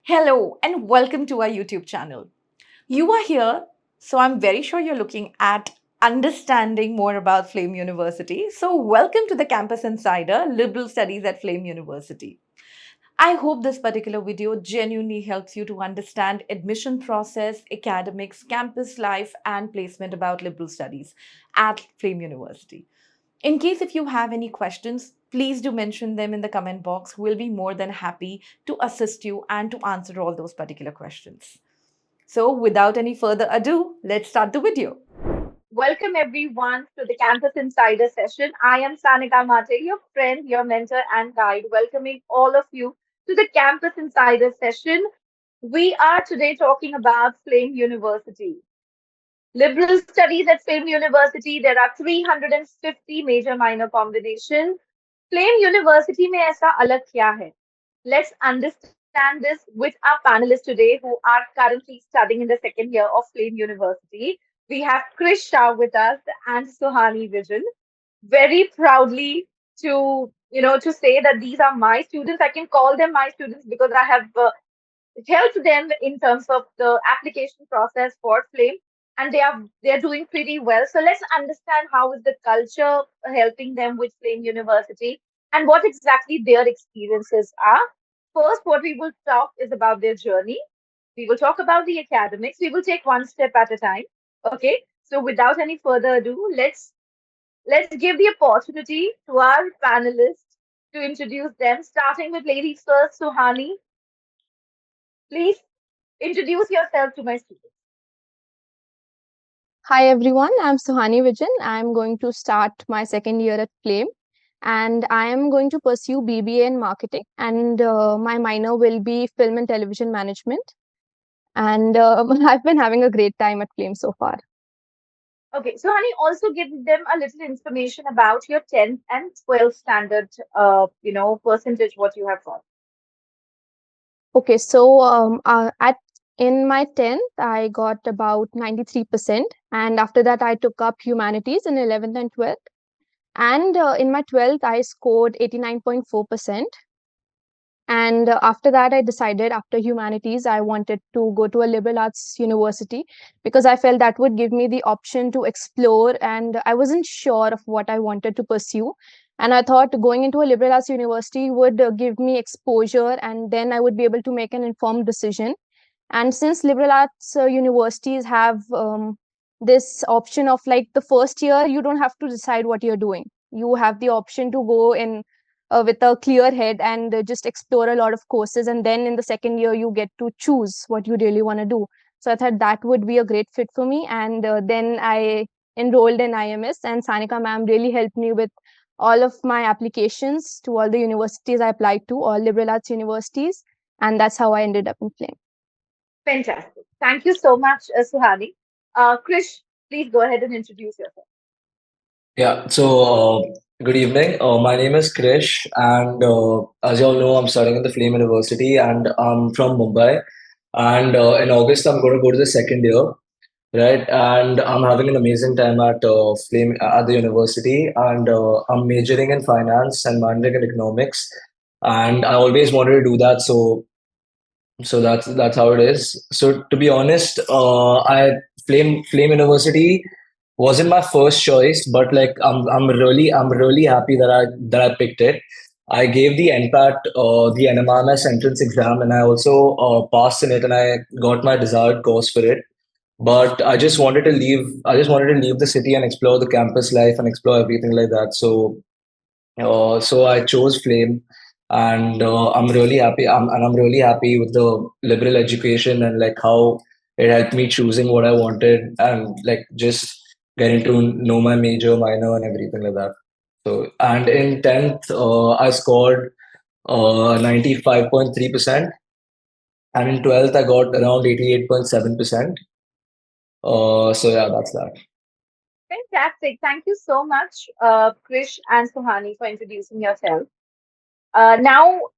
Hello and welcome to our YouTube channel. You are here, so I'm very sure you're looking at understanding more about Flame University. So, welcome to the Campus Insider Liberal Studies at Flame University. I hope this particular video genuinely helps you to understand admission process, academics, campus life, and placement about liberal studies at Flame University. In case if you have any questions, please do mention them in the comment box. We'll be more than happy to assist you and to answer all those particular questions. So without any further ado, let's start the video. Welcome everyone to the Campus Insider session. I am Sanika Mate, your friend, your mentor and guide, welcoming all of you to the Campus Insider session. We are today talking about Flame University. Liberal studies at Flame University, there are 350 major minor combinations. Flame University में ऐसा अलग क्या है? Let's understand this with our panelists today who are currently studying in the second year of Flame University. We have Krish Shah with us and Suhani Vijan. Very proudly to say that these are my students. I can call them my students because I have helped them in terms of the application process for Flame, and they are doing pretty well. So let's understand how is the culture helping them with Flame University and what exactly their experiences are. First, what we will talk is about their journey. We will talk about the academics. We will take one step at a time. Okay. So without any further ado, let's give the opportunity to our panelists to introduce them, starting with ladies first. Suhani, please introduce yourself to my students. Hi everyone, I'm Suhani Vijan. I'm going to start my second year at Flame and I am going to pursue BBA in marketing and my minor will be film and television management. And I've been having a great time at Flame so far. Okay, so honey, also give them a little information about your 10th and 12th standard, percentage what you have got. Okay, so at in my 10th, I got about 93%. And after that, I took up humanities in 11th and 12th. And in my 12th, I scored 89.4%. And after that, I decided after humanities, I wanted to go to a liberal arts university because I felt that would give me the option to explore. And I wasn't sure of what I wanted to pursue. And I thought going into a liberal arts university would give me exposure and then I would be able to make an informed decision. And since liberal arts universities have this option of like the first year, you don't have to decide what you're doing. You have the option to go in with a clear head and just explore a lot of courses. And then in the second year, you get to choose what you really want to do. So I thought that would be a great fit for me. And then I enrolled in IMS, and Sanika ma'am really helped me with all of my applications to all the universities I applied to, all liberal arts universities. And that's how I ended up in Flame. Fantastic. Thank you so much, Suhani. Krish, please go ahead and introduce yourself. Yeah, good evening. My name is Krish, and as you all know, I'm studying in the Flame University, and I'm from Mumbai. And in August, I'm going to go to the second year, right? And I'm having an amazing time at Flame at the university, and I'm majoring in finance and minoring in economics. And I always wanted to do that, so that's how it is. So to be honest, I Flame University wasn't my first choice, but like I'm really happy that I picked it. I gave the NPAT, the NMRMS entrance exam, and I also passed in it, and I got my desired course for it. But I just wanted to leave. I just wanted to leave the city and explore the campus life and explore everything like that. So I chose Flame, and I'm really happy. I'm really happy with the liberal education and like how it helped me choosing what I wanted and like just getting to know my major, minor, and everything like that. So and in 10th, I scored 95.3%, and in 12th, I got around 88.7%. So yeah, that's that. Fantastic. Thank you so much, Krish and Suhani, for introducing yourself. Now,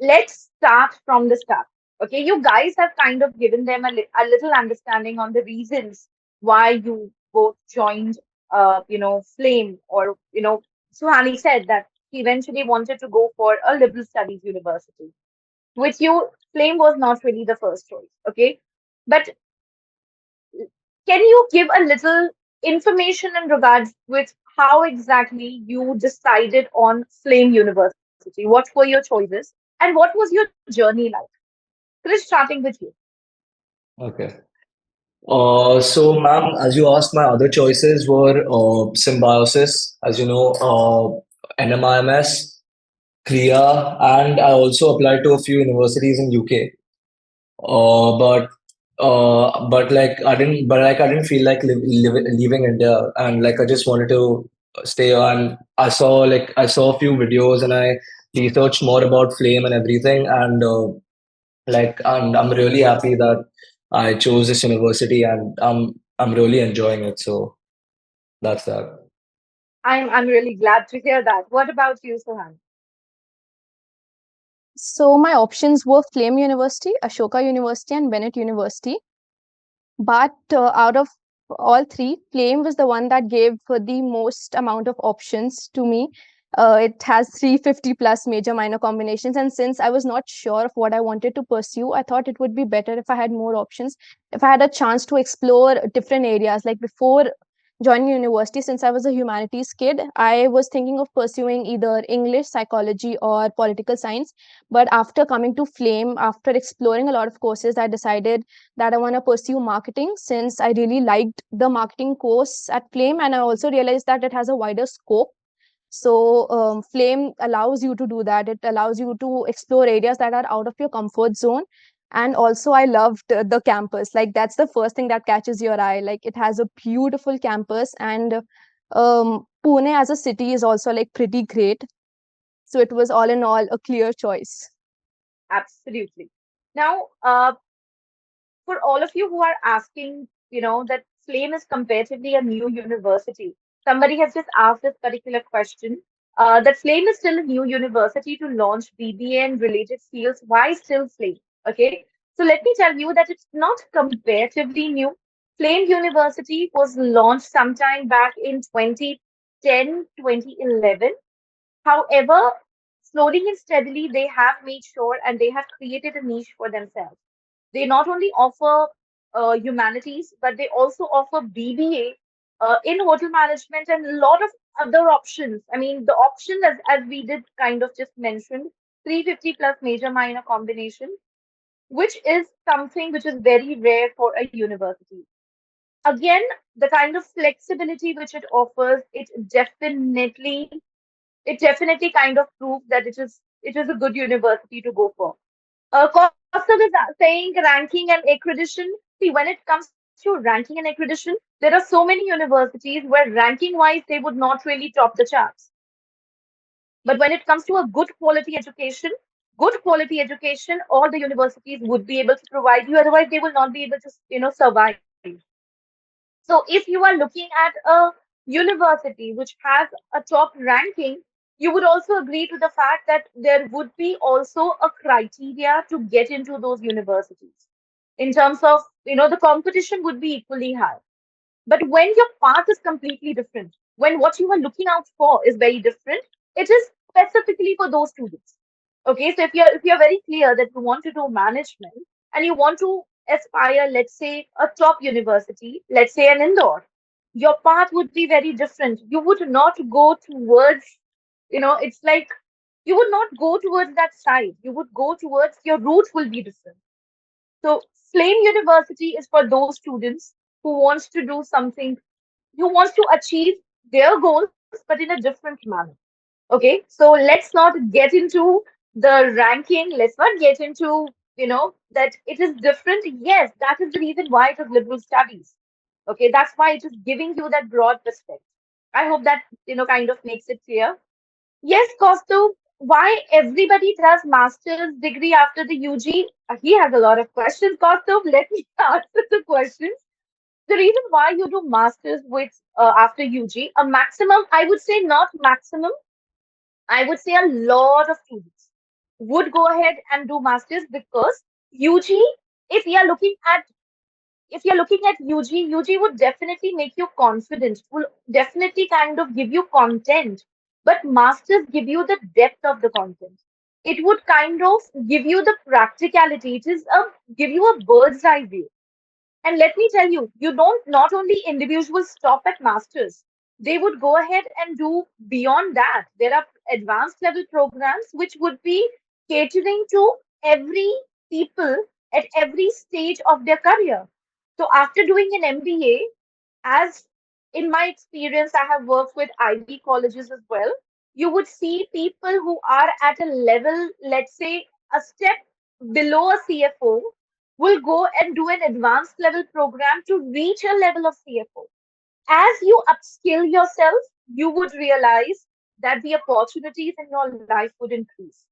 let's start from the start. Okay, you guys have kind of given them a little understanding on the reasons why you both joined, Flame, or Suhani said that he eventually wanted to go for a liberal studies university. With you, Flame was not really the first choice. Okay. But can you give a little information in regards with how exactly you decided on Flame University? What were your choices? And what was your journey like? Chris, starting with you. Okay. So, ma'am, as you asked, my other choices were Symbiosis, as you know, NMIMS, Kriya, and I also applied to a few universities in UK. But like I didn't feel like leaving India, and like I just wanted to stay on. I saw a few videos and I researched more about Flame and everything, and and I'm really happy that I chose this university, and I'm really enjoying it. So that's that. I'm really glad to hear that. What about you, Sohan? So my options were Flame University, Ashoka University, and Bennett University. But out of all three, Flame was the one that gave the most amount of options to me. It has 350 plus major minor combinations. And since I was not sure of what I wanted to pursue, I thought it would be better if I had more options, if I had a chance to explore different areas. Like before joining university, since I was a humanities kid, I was thinking of pursuing either English, psychology, or political science. But after coming to Flame, after exploring a lot of courses, I decided that I want to pursue marketing since I really liked the marketing course at Flame. And I also realized that it has a wider scope. So, Flame allows you to do that. It allows you to explore areas that are out of your comfort zone. And also, I loved the campus. Like, that's the first thing that catches your eye. Like, it has a beautiful campus, and Pune as a city is also like pretty great. So, it was all in all a clear choice. Absolutely. Now, for all of you who are asking, that Flame is comparatively a new university, somebody has just asked this particular question. That Flame is still a new university to launch BBA and related fields. Why still Flame? Okay. So let me tell you that it's not comparatively new. Flame University was launched sometime back in 2010, 2011. However, slowly and steadily, they have made sure and they have created a niche for themselves. They not only offer humanities, but they also offer BBA in hotel management and a lot of other options. I mean, the option, as we did kind of just mention, 350 plus major minor combination, which is something which is very rare for a university. Again, the kind of flexibility which it offers, it definitely kind of proves that it is a good university to go for. Costa is saying ranking and accreditation. See, when it comes to ranking and accreditation, there are so many universities where ranking wise they would not really top the charts. But when it comes to a good quality education, all the universities would be able to provide you. Otherwise, they will not be able to, survive. So if you are looking at a university which has a top ranking, you would also agree to the fact that there would be also a criteria to get into those universities. In terms of, the competition would be equally high. But when your path is completely different, when what you are looking out for is very different, it is specifically for those students. Okay, so if you're very clear that you want to do management and you want to aspire, let's say, a top university, let's say an Indore, your path would be very different. You would not go towards, it's like you would not go towards that side. You would go towards your route will be different. So Flame University is for those students who wants to do something, who wants to achieve their goals, but in a different manner. Okay, so let's not get into the ranking. Let's not get into, that it is different. Yes, that is the reason why it is liberal studies. Okay, that's why it is giving you that broad perspective. I hope that, kind of makes it clear. Yes, Kaustav, why everybody does master's degree after the UG? He has a lot of questions. Kaustav, let me answer the questions. The reason why you do masters with after UG, a maximum, I would say not maximum, I would say a lot of students would go ahead and do masters because UG, if you are looking at if you're looking at UG would definitely make you confident, will definitely kind of give you content. But masters give you the depth of the content. it would kind of give you the practicality. It is a give you a bird's eye view. And let me tell you, you don't not only individuals stop at masters, they would go ahead and do beyond that. There are advanced level programs which would be catering to every people at every stage of their career. So after doing an MBA, as in my experience, I have worked with IB colleges as well. You would see people who are at a level, let's say a step below a CFO, will go and do an advanced level program to reach a level of CFO. As you upskill yourself, you would realize that the opportunities in your life would increase.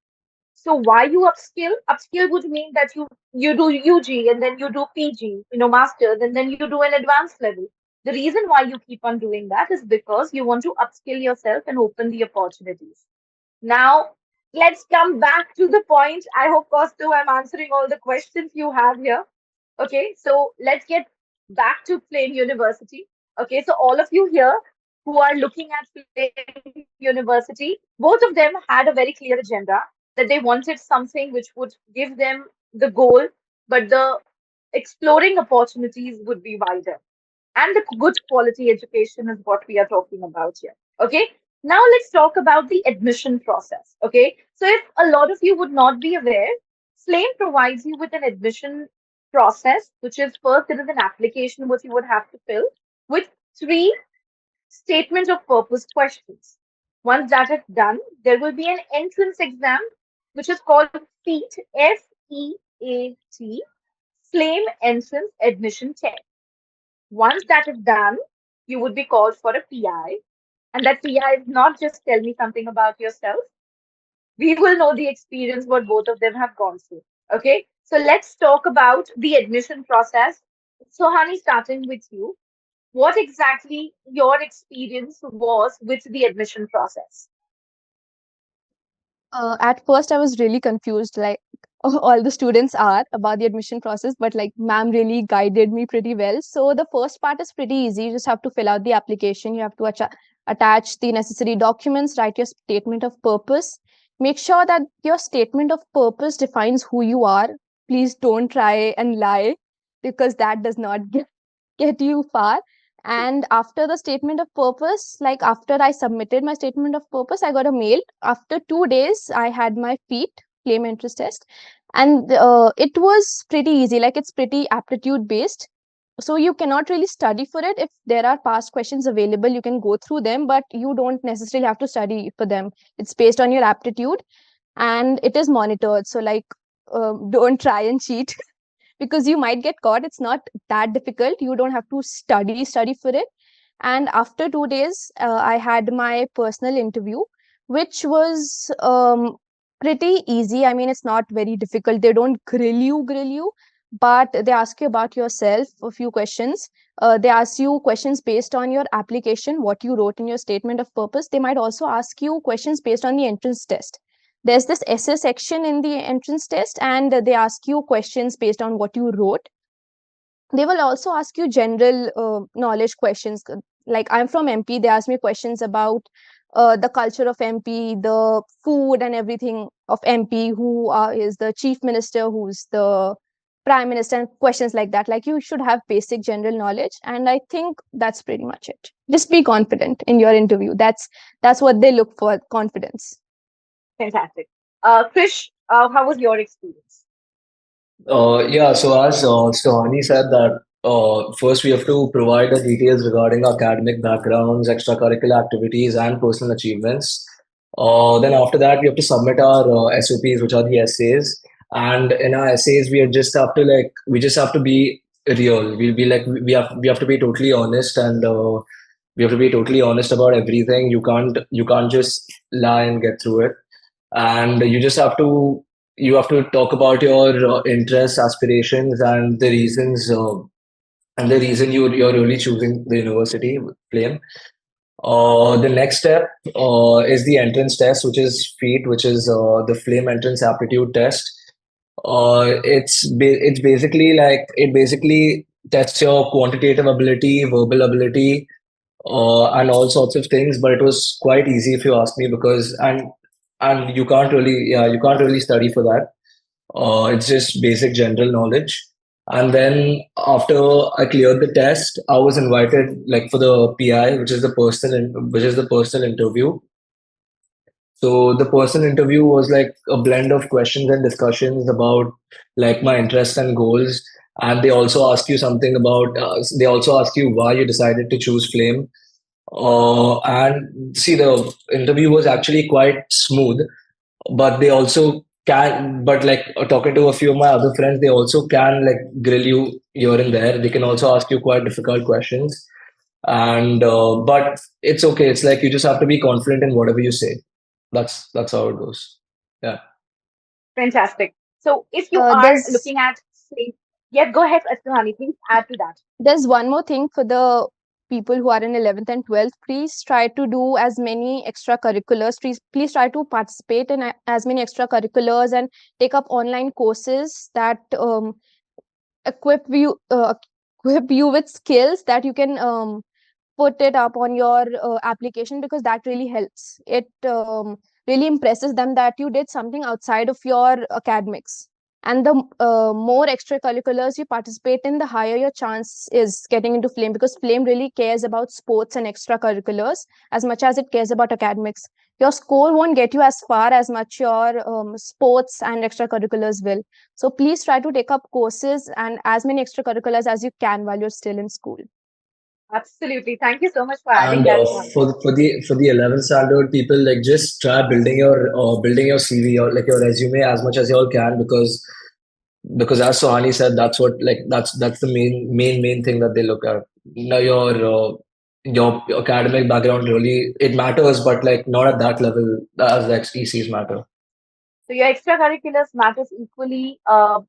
So why you upskill? Upskill would mean that you do UG and then you do PG, masters, and then you do an advanced level. The reason why you keep on doing that is because you want to upskill yourself and open the opportunities. Now, let's come back to the point. I hope, Costo, I'm answering all the questions you have here. Okay, so let's get back to Flame University. Okay, so all of you here who are looking at Flame University, both of them had a very clear agenda that they wanted something which would give them the goal, but the exploring opportunities would be wider. And the good quality education is what we are talking about here. Okay, now let's talk about the admission process. Okay, so if a lot of you would not be aware, Flame provides you with an admission process, which is first there is an application which you would have to fill with three statement of purpose questions. Once that is done, there will be an entrance exam, which is called FEAT, FEAT, Flame Entrance Admission Test. Once that is done, you would be called for a PI. And that PI is not just tell me something about yourself. We will know the experience what both of them have gone through. Okay. So let's talk about the admission process. So, Hani, starting with you, what exactly your experience was with the admission process? At first, I was really confused, like all the students are about the admission process, but like ma'am really guided me pretty well. So the first part is pretty easy. You just have to fill out the application. You have to attach the necessary documents, write your statement of purpose. Make sure that your statement of purpose defines who you are. Please don't try and lie because that does not get you far. And after the statement of purpose, like after I submitted my statement of purpose, I got a mail. After 2 days, I had my feet flame interest test, and it was pretty easy. Like it's pretty aptitude based, so you cannot really study for it. If there are past questions available, you can go through them, but you don't necessarily have to study for them. It's based on your aptitude, and it is monitored. So like, don't try and cheat because you might get caught. It's not that difficult. You don't have to study for it. And after 2 days, I had my personal interview, which was pretty easy. I mean, it's not very difficult. They don't grill you, but they ask you about yourself, a few questions. They ask you questions based on your application, what you wrote in your statement of purpose. They might also ask you questions based on the entrance test. There's this essay section in the entrance test, and they ask you questions based on what you wrote. They will also ask you general knowledge questions. Like I'm from MP, they ask me questions about the culture of MP, the food and everything of MP, who is the chief minister, who's the prime minister, and questions like that. Like you should have basic general knowledge, and I think that's pretty much it. Just be confident in your interview. That's what they look for, confidence. Fantastic. Krish, how was your experience? Yeah, so as Stefani said that first we have to provide the details regarding academic backgrounds, extracurricular activities, and personal achievements. Then after that, we have to submit our SOPs, which are the essays. And in our essays, we just have to be real. We'll be like we have to be totally honest, and we have to be totally honest about everything. You can't just lie and get through it. And you have to talk about your interests, aspirations, and the reason you're really choosing the university, Flame. The next step is the entrance test, which is FEAT, which is the Flame Entrance Aptitude Test. It's basically like it basically tests your quantitative ability, verbal ability, and all sorts of things. But it was quite easy if you ask me, because and and you can't really study for that. It's just basic general knowledge. And then after I cleared the test, I was invited like for the PI, which is the personal interview. So the personal interview was like a blend of questions and discussions about like my interests and goals. And they also ask you something about, they also ask you why you decided to choose Flame. And see, the interview was actually quite smooth, but they also can, but like talking to a few of my other friends, they also can like grill you here and there. They can also ask you quite difficult questions. And, but it's okay. It's like you just have to be confident in whatever you say. That's how it goes. Yeah. Fantastic. So if you are There's looking at, say, yeah, go ahead, Suhani, please add to that. there's one more thing for the people who are in 11th and 12th. Please try to do as many extracurriculars. Please try to participate in as many extracurriculars and take up online courses that equip you uh, equip you with skills that you can put it up on your application, because that really helps. It really impresses them that you did something outside of your academics. And the more extracurriculars you participate in, the higher your chance is getting into Flame, because Flame really cares about sports and extracurriculars as much as it cares about academics. Your score won't get you as far as much your sports and extracurriculars will. So please try to take up courses and as many extracurriculars as you can while you're still in school. Absolutely. Thank you so much for adding And that, Suhani. for the 11th standard people, like just try building your CV or like your resume as much as you all can, because as Sohani said, that's what like that's the main thing that they look at. Now your academic background really it matters, but like not at that level as the XTCs matter. So your extracurriculars matters equally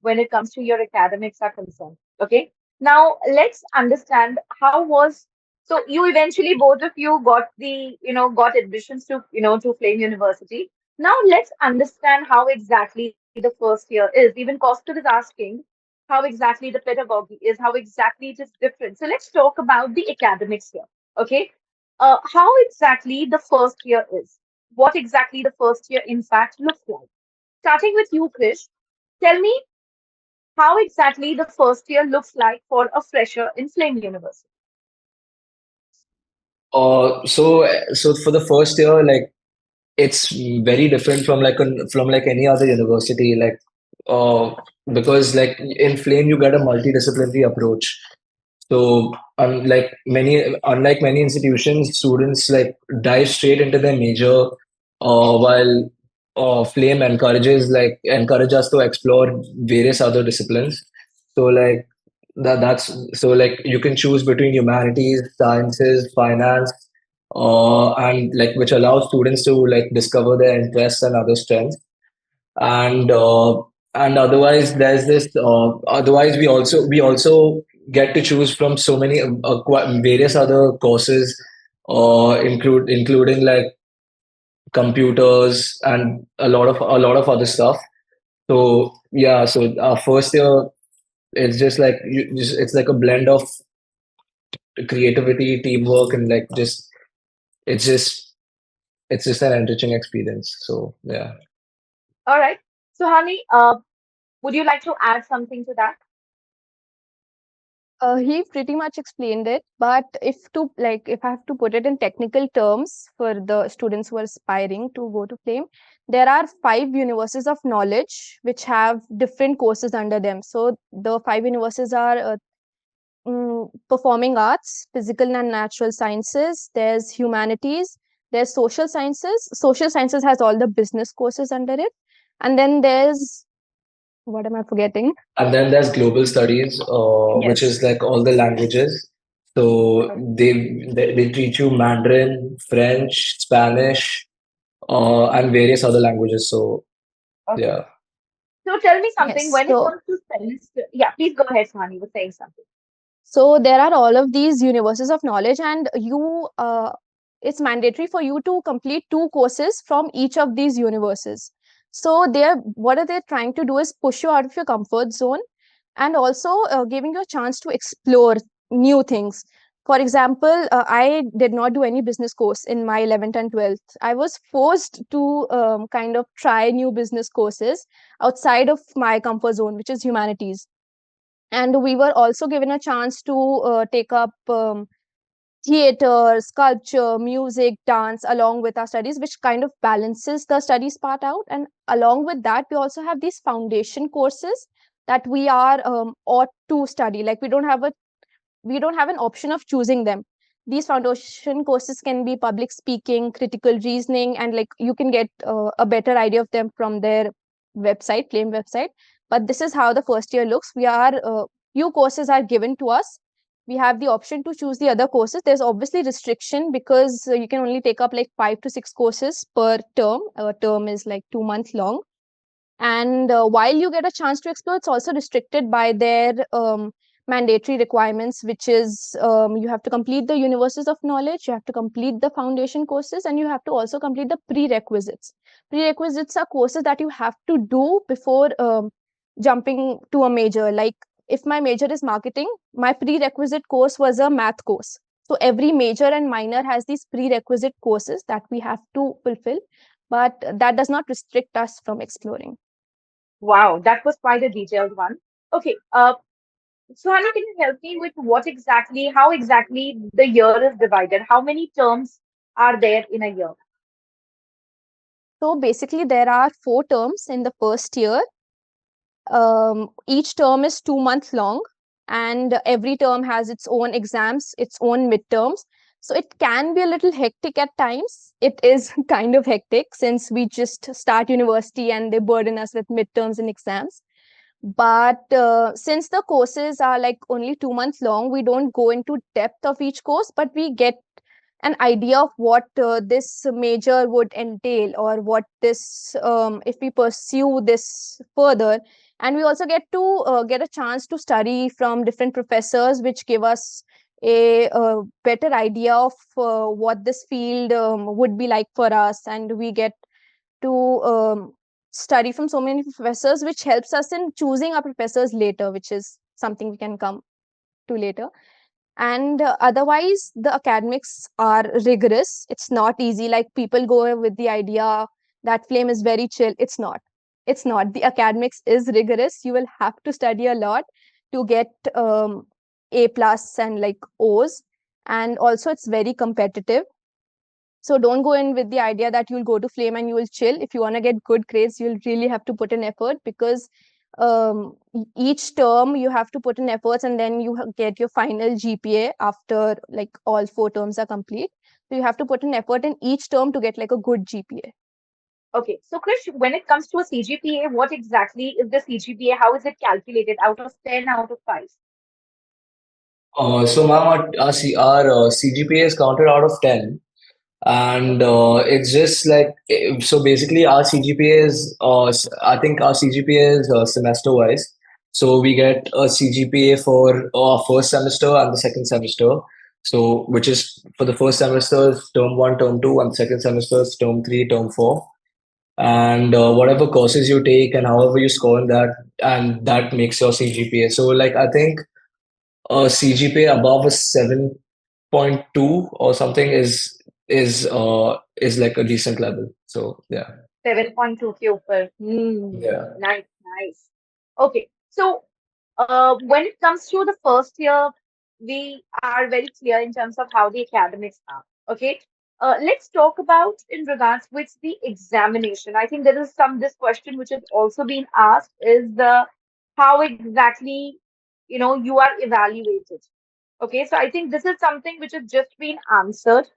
when it comes to your academics are concerned. Okay. Now let's understand how was, so you eventually both of you got the, got admissions to, to Flame University. Now let's understand how exactly the first year is. Even Costa is asking how exactly the pedagogy is, how exactly it is different. So let's talk about the academics here. Okay. How exactly the first year is. What exactly the first year in fact looks like. Starting with you, Krish, tell me how exactly the first year looks like for a fresher in Flame University. So for the first year, like it's very different from from like any other university, uh, because like in Flame you get a multidisciplinary approach. So unlike many institutions, students like dive straight into their major, while Flame encourage us to explore various other disciplines. So like that's so like you can choose between humanities, sciences, finance, and like which allows students to like discover their interests and other strengths. And otherwise there's this otherwise we also get to choose from so many various other courses, including like computers and a lot of other stuff. So yeah, so our first year it's just like it's like a blend of creativity, teamwork, and like just it's just it's just an enriching experience. So yeah. All right. So, Hani, would you like to add something to that? He pretty much explained it, but if I have to put it in technical terms for the students who are aspiring to go to Flame, there are 5 universes of knowledge which have different courses under them. So the 5 universes are performing arts, physical and natural sciences, there's humanities, there's social sciences. Social sciences has all the business courses under it, and then there's, what am I forgetting? And then there's global studies, which Yes. is like all the languages. So they teach you Mandarin, French, Spanish, and various other languages. So Okay. yeah. So, tell me something Yes. when it comes to semester. Yeah, please go ahead, Hani. You were saying something. So there are all of these universes of knowledge, and it's mandatory for you to complete 2 courses from each of these universes. So what are they trying to do is push you out of your comfort zone, and also giving you a chance to explore new things. for example, I did not do any business course in my 11th and 12th. I was forced to kind of try new business courses outside of my comfort zone, which is humanities. And we were also given a chance to take up theater, sculpture, music, dance along with our studies, which kind of balances the studies part out. And along with that, we also have these foundation courses that we are ought to study. Like we don't have an option of choosing them. These foundation courses can be public speaking, critical reasoning, and like you can get a better idea of them from their website, Flame website. But this is how the first year looks. We are few courses are given to us. We have the option to choose the other courses. There's obviously restriction because you can only take up like 5 to 6 courses per term. A term is like 2 months long. And while you get a chance to explore, it's also restricted by their mandatory requirements, which is you have to complete the universes of knowledge, you have to complete the foundation courses, and you have to also complete the prerequisites. Prerequisites are courses that you have to do before jumping to a major. Like if my major is marketing, my prerequisite course was a math course. So every major and minor has these prerequisite courses that we have to fulfill, but that does not restrict us from exploring. Wow, that was quite a detailed one. Okay, so Hanu, can you help me with how exactly the year is divided? How many terms are there in a year? So basically, there are 4 terms in the first year. Each term is 2 months long, and every term has its own exams, its own midterms. So it can be a little hectic at times. It is kind of hectic since we just start university and they burden us with midterms and exams. But since the courses are like only 2 months long, we don't go into depth of each course, but we get an idea of what this major would entail, or what this if we pursue this further. And we also get to get a chance to study from different professors, which give us a better idea of what this field would be like for us. And we get to study from so many professors, which helps us in choosing our professors later, which is something we can come to later. And otherwise, the academics are rigorous. It's not easy. Like people go with the idea that Flame is very chill. It's not. It's not. The academics is rigorous. You will have to study a lot to get A plus and like O's. And also, it's very competitive. So don't go in with the idea that you'll go to Flame and you will chill. If you want to get good grades, you'll really have to put in effort, because each term you have to put in efforts, and then you get your final GPA after like all 4 terms are complete. So you have to put in effort in each term to get like a good GPA. Okay, so Krish, when it comes to a CGPA, what exactly is the CGPA? How is it calculated out of 10, out of 5? So ma'am, our CGPA is counted out of 10, and it's just like so. Basically, our CGPA is I think our CGPA is semester wise. So we get a CGPA for our first semester and the second semester. So which is for the first semester is term 1, term 2, and the second semester is term 3, term 4. And whatever courses you take and however you score in that, and that makes your CGPA. So like I think a CGPA above a 7.2 or something is like a decent level. So yeah. 7.2 के ऊपर. Yeah. Nice, nice. Okay, so when it comes to the first year, we are very clear in terms of how the academics are. Okay, let's talk about in regards with the examination. I think there is this question which has also been asked is the how exactly you are evaluated. Okay, so I think this is something which has just been answered.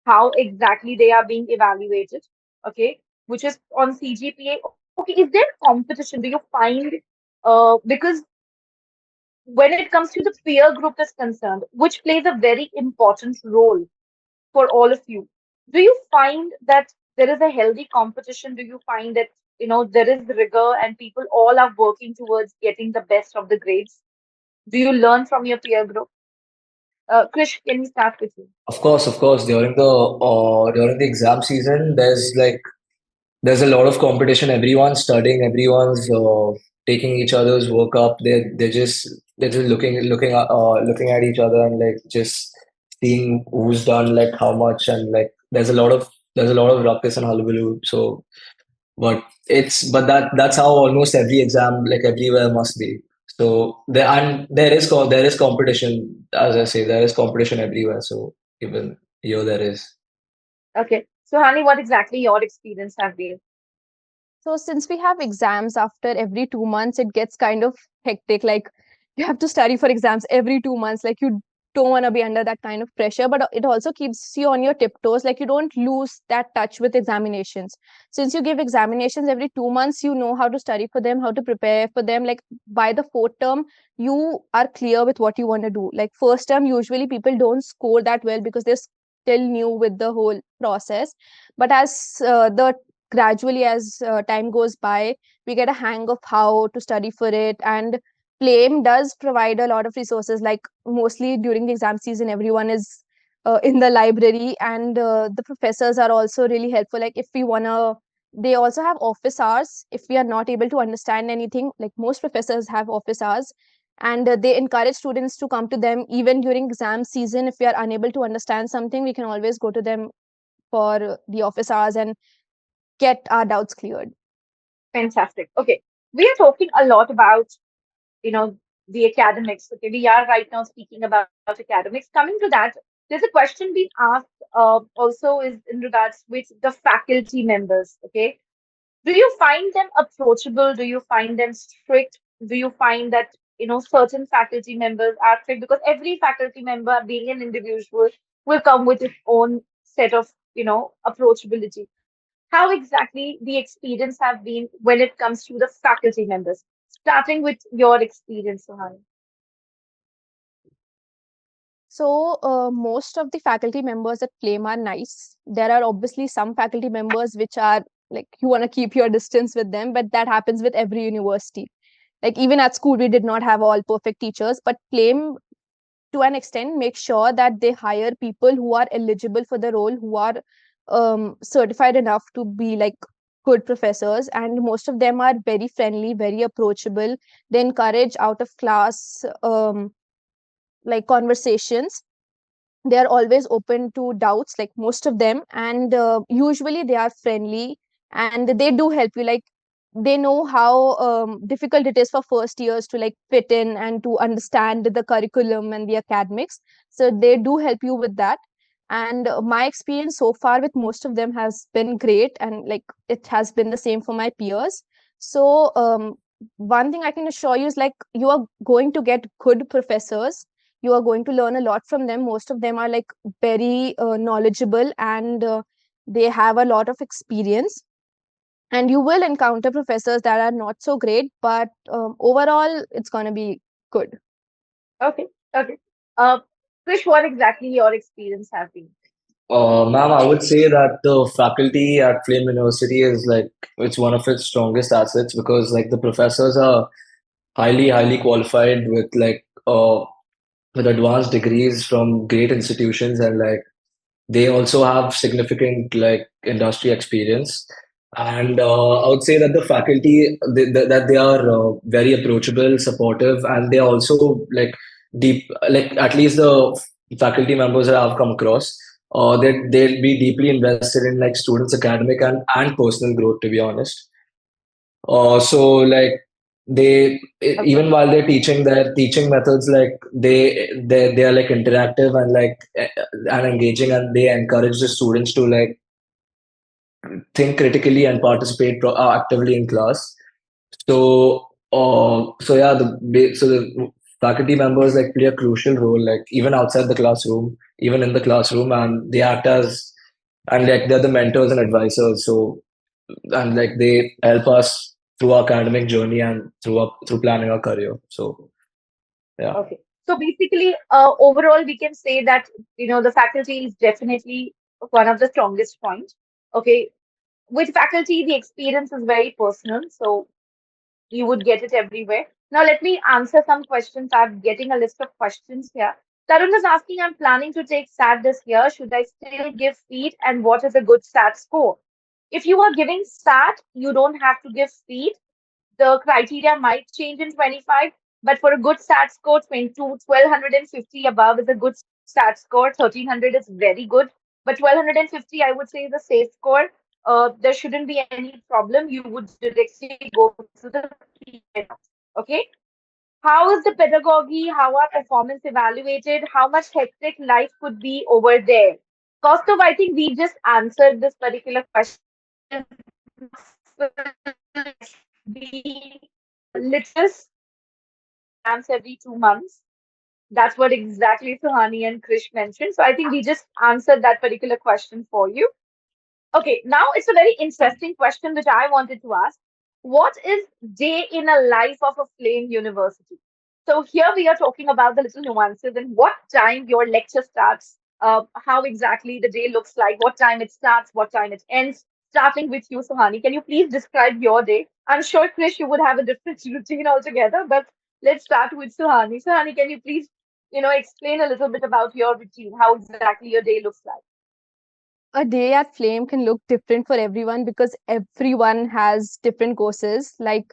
How exactly they are being evaluated? Okay, which is on CGPA. Okay, is there competition? Do you find because when it comes to the peer group is concerned, which plays a very important role for all of you, do you find that there is a healthy competition? Do you find that there is rigor and people all are working towards getting the best of the grades? Do you learn from your peer group? Krish, can we start with you? Of course, of course. During the exam season, there's a lot of competition. Everyone's studying. Everyone's taking each other's work up. They're just looking at each other and like just seeing who's done like how much, and like there's a lot of ruckus and hullabaloo. So, but that's how almost every exam like everywhere must be. So there is competition, as I say, there is competition everywhere. So even here there is. Okay. So, Hani, what exactly your experience have been? So since we have exams after every 2 months, it gets kind of hectic. Like you have to study for exams every 2 months. Like you don't want to be under that kind of pressure, but it also keeps you on your tiptoes. Like you don't lose that touch with examinations. Since you give examinations every 2 months, you know how to study for them, how to prepare for them. Like by the fourth term, you are clear with what you want to do. Like first term, usually people don't score that well because they're still new with the whole process. But as the gradually as time goes by, we get a hang of how to study for it. And Flame does provide a lot of resources. Like mostly during the exam season, everyone is in the library, and the professors are also really helpful. Like if we want to, they also have office hours if we are not able to understand anything. Like most professors have office hours, and they encourage students to come to them even during exam season. If we are unable to understand something, we can always go to them for the office hours and get our doubts cleared. Fantastic. Okay. We are talking a lot about, you know, the academics. Okay. We are right now speaking about academics. Coming to that, there's a question being asked also is in regards with the faculty members. Okay. Do you find them approachable? Do you find them strict? Do you find that, certain faculty members are strict? Because every faculty member, being an individual, will come with its own set of, approachability. How exactly the experience have been when it comes to the faculty members? Starting with your experience, Sohani. So, most of the faculty members at Flame are nice. There are obviously some faculty members which are like you want to keep your distance with them, but that happens with every university. Like even at school, we did not have all perfect teachers, but Flame to an extent make sure that they hire people who are eligible for the role, who are certified enough to be like good professors. And most of them are very friendly, very approachable. They encourage out of class like conversations. They are always open to doubts, like most of them. And usually they are friendly, and they do help you. Like they know how difficult it is for first years to like fit in and to understand the curriculum and the academics, so they do help you with that. And my experience so far with most of them has been great, and like it has been the same for my peers. So one thing I can assure you is like you are going to get good professors. You are going to learn a lot from them. Most of them are like very knowledgeable, and they have a lot of experience. And you will encounter professors that are not so great, but overall it's going to be good. Okay, okay. Uh, Krish, what exactly your experience have been? Ma'am, I would say that the faculty at Flame University is like it's one of its strongest assets because like the professors are highly qualified with advanced degrees from great institutions, and like they also have significant like industry experience. And I would say that the faculty that they are very approachable, supportive, and they are also like deep, like at least the faculty members that I've come across, they'll be deeply invested in like students' academic and personal growth, to be honest. So like Okay, even while they're teaching, their teaching methods like they are like interactive and like and engaging, and they encourage the students to like think critically and participate actively in class. So so yeah, the faculty members like play a crucial role, like even outside the classroom, even in the classroom, and they act as and like they're the mentors and advisors. So and like they help us through our academic journey and through planning our career. So yeah. okay. So basically, overall, we can say that, the faculty is definitely one of the strongest points. Okay. With faculty, the experience is very personal. So you would get it everywhere. Now, let me answer some questions. I'm getting a list of questions here. Tarun is asking, I'm planning to take SAT this year. Should I still give feed? And what is a good SAT score? If you are giving SAT, you don't have to give feed. The criteria might change in 25, but for a good SAT score, 1250 above is a good stat score. 1300 is very good, but 1250, I would say, is a safe score. There shouldn't be any problem. You would directly go to the PN. Okay. How is the pedagogy? How are performance evaluated? How much hectic life could be over there? Kaustubh, I think we just answered this particular question. Be litmus exams every 2 months. That's what exactly Suhani and Krish mentioned. So I think we just answered that particular question for you. Okay, now it's a very interesting question which I wanted to ask. What is day in a life of a flame university? So here we are talking about the little nuances and what time your lecture starts, how exactly the day looks like, what time it starts, what time it ends. Starting with you, Suhani, can you please describe your day? I'm sure, Krish, you would have a different routine altogether, but let's start with Suhani. Suhani, can you please, explain a little bit about your routine, how exactly your day looks like? A day at Flame can look different for everyone because everyone has different courses. Like,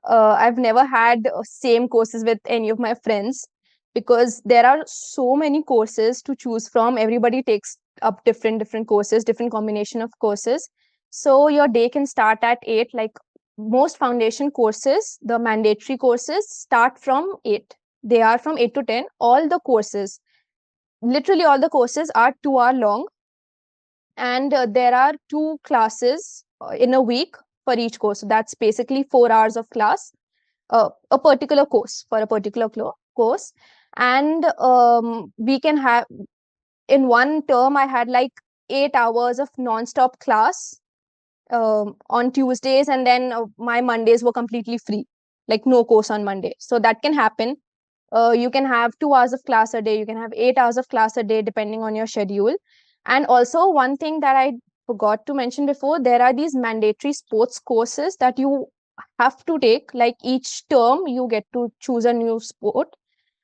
I've never had same courses with any of my friends because there are so many courses to choose from. Everybody takes up different courses, different combination of courses. So your day can start at 8. Like most foundation courses, the mandatory courses start from 8. They are from 8 to 10. All the courses, literally all the courses are 2 hour long, and there are 2 classes in a week for each course. So that's basically 4 hours of class, a particular course for a particular course. And we can have, in one term, I had like 8 hours of non-stop class on Tuesdays, and then my Mondays were completely free, like no course on Monday. So that can happen. You can have 2 hours of class a day, you can have 8 hours of class a day, depending on your schedule. And also, one thing that I forgot to mention before, there are these mandatory sports courses that you have to take. Like each term, you get to choose a new sport,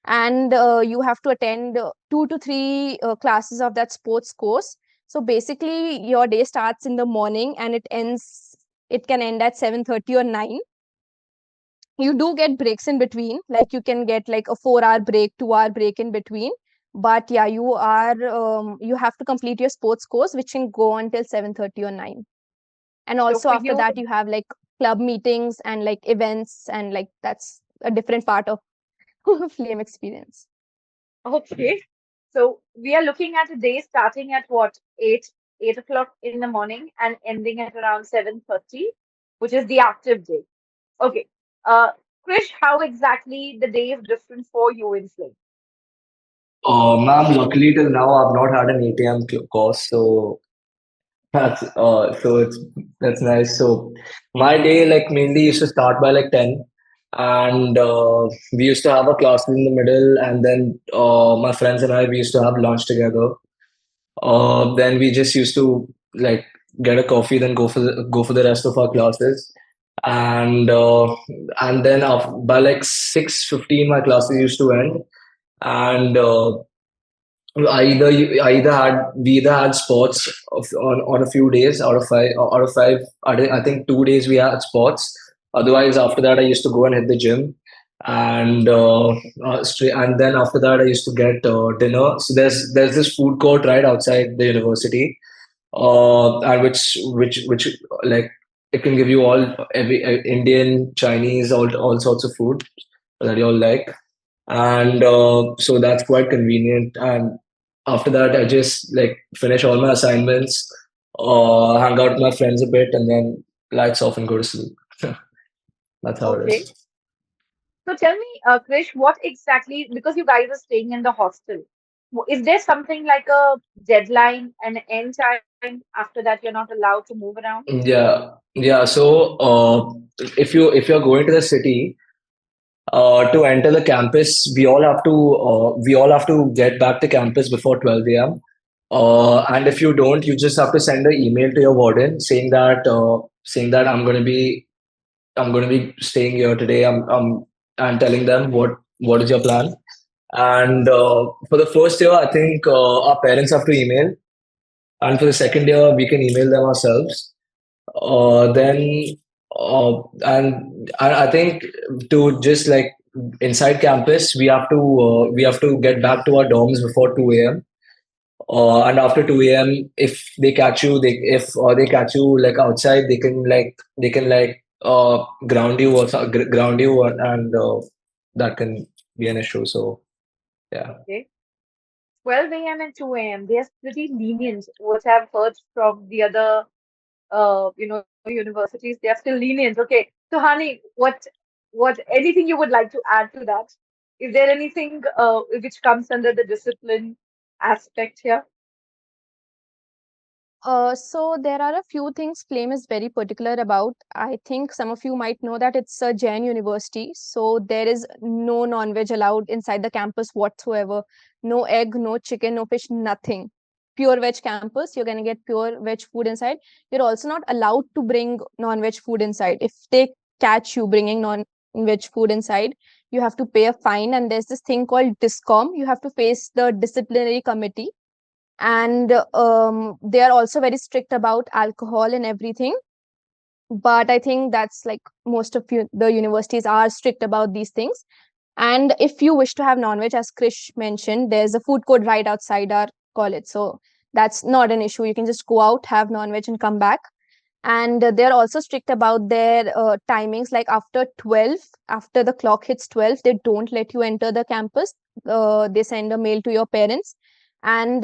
and you have to attend 2 to 3 classes of that sports course. So basically, your day starts in the morning and it can end at 7:30 or 9. You do get breaks in between, like you can get like a 4 hour break, 2 hour break in between. But yeah, you have to complete your sports course, which can go until 7:30 or 9. And So also for after you, that, you have like club meetings and like events, and like that's a different part of Flame experience. okay. So we are looking at a day starting at what, 8 o'clock in the morning and ending at around 7:30, which is the active day. Okay. Uh, Krish, how exactly the day is different for you in Flame? Ma'am, luckily till now I've not had an 8 a.m. course, so it's that's nice. So my day like mainly used to start by like 10, and we used to have a class in the middle, and then my friends and I we used to have lunch together. Then we just used to like get a coffee, then go for the rest of our classes, and then by like 6:15 my classes used to end, and I either had we either had sports on a few days out of five. I think 2 days we had sports. Otherwise, after that, I used to go and hit the gym, and and then after that, I used to get dinner. So there's this food court right outside the university, and which like it can give you every Indian, Chinese, all sorts of food that you all like, and so that's quite convenient. And after that, I just like finish all my assignments, hang out with my friends a bit, and then lights off and go to sleep. That's how it Okay. is. So tell me, Krish, what exactly, because you guys are staying in the hostel, is there something like a deadline and end time? After that, you're not allowed to move around? Yeah. So if you're going to the city, to enter the campus, we all have to get back to campus before 12 a.m. And if you don't, you just have to send an email to your warden saying that I'm going to be staying here today. I'm telling them what is your plan. And for the first year, I think our parents have to email, and for the second year, we can email them ourselves. Then and I think to just like inside campus, we have to get back to our dorms before 2 a.m. And after 2 a.m., if they catch you, they catch you like outside, they can ground you ground you, and that can be an issue. So yeah. Okay. 12 a.m. and 2 a.m. They're pretty lenient. What I've heard from the other, universities, they are still lenient. Okay. So, Hani, anything you would like to add to that? Is there anything which comes under the discipline aspect here? So there are a few things Flame is very particular about. I think some of you might know that it's a Jain university, so there is no non-veg allowed inside the campus whatsoever. No egg, no chicken, no fish, nothing. Pure veg campus. You're gonna get pure veg food inside. You're also not allowed to bring non-veg food inside. If they catch you bringing non-veg food inside, you have to pay a fine. And there's this thing called discom. You have to face the disciplinary committee, and they are also very strict about alcohol and everything. But I think that's like most of the universities are strict about these things. And if you wish to have non-veg, as Krish mentioned, there's a food court right outside our college, so that's not an issue. You can just go out, have non-veg, and come back. And they're also strict about their timings, like after 12, after the clock hits 12, they don't let you enter the campus. They send a mail to your parents. And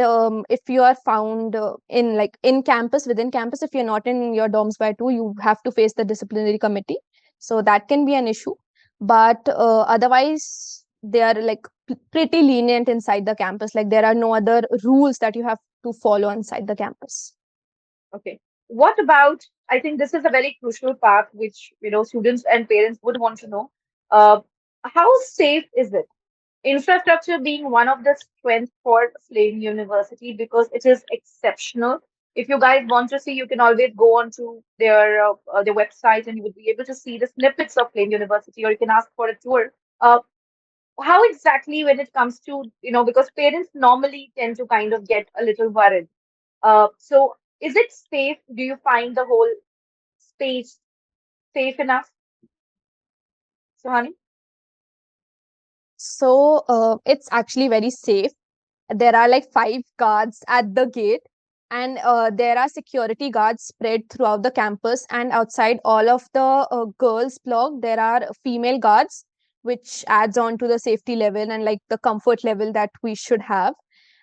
if you are found in campus, within campus, if you're not in your dorms by 2, you have to face the disciplinary committee. So that can be an issue. But otherwise they are like pretty lenient inside the campus. Like there are no other rules that you have to follow inside the campus. Okay. What about, I think this is a very crucial part which, students and parents would want to know. Uh, how safe is it? Infrastructure being one of the strengths for Flame University because it is exceptional. If you guys want to see, you can always go onto their website and you would be able to see the snippets of Flame University, or you can ask for a tour. Uh, how exactly when it comes to, because parents normally tend to kind of get a little worried. So is it safe? Do you find the whole space safe enough, Suhani? So it's actually very safe. There are like 5 guards at the gate, and there are security guards spread throughout the campus. And outside all of the girls' block, there are female guards, which adds on to the safety level and like the comfort level that we should have.